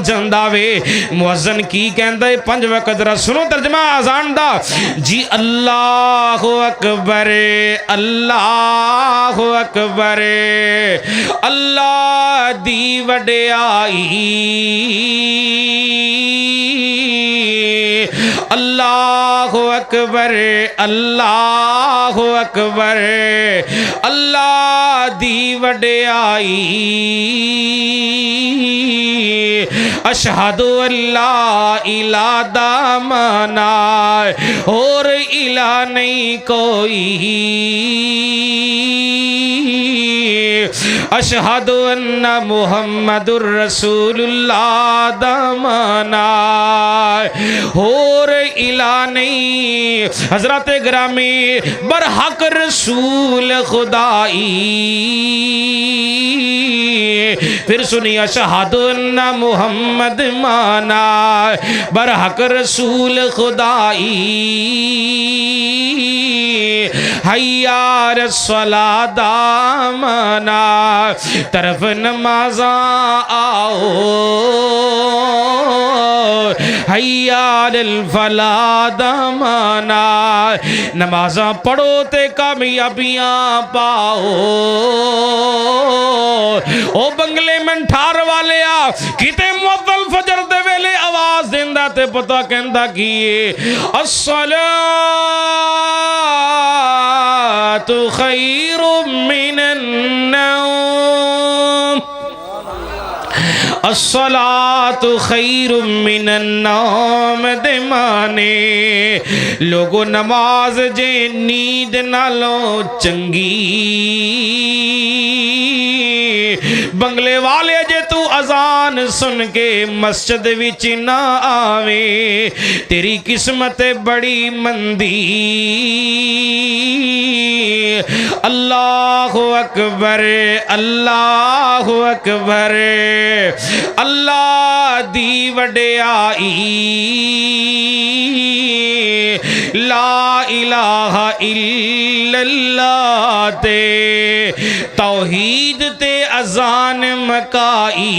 जांदा वे। मुअज्जिन की कहंदा है 5 वक्त जरा सुनो तर्जमा अजान दा जी। अल्लाहु अकबर अल्लाहु अकबर अल्लाह दी वडियाई अल्लाहु अकबर अल्लाहु अकबर अल्लाह दी वडियाई अशहदु अल्ला इला दा माना और इला नहीं कोई अशहदु अन्ना मुहम्मदुर रसूलुल्लाह दा माना और इला नहीं हजरत ग्रामी बरहक रसूल खुदाई। फिर सुनिए अशहदु अन्ना मुहम्मद माना बरहक रसूल खुदाई हय्यार सलादा माना तरफ नमाजा आओ हय्याल फलादा माना नमाजा पढ़ो ते कामयाबियां पाओ। ओ बंगले में ठार वाले आ किते मुअत्तल फजर दे वेले आवाज देंदा ते पता कहंदा की अस्सलातु खैरुम मिनन नौम अस्सलातु खैरुम मिनन नौम दे माने लोगो नमाज जे नींद नालों चंगी। बंगले वाले जे तू अजान सुन के मस्जिद विच ना आवे तेरी किस्मत बड़ी मंदी। अल्लाहु अकबर अल्लाहु अकबर अल्लाह दी वडियाई ला इलाहा इल्लल्लाह ते तौहीद ते अजान मकाई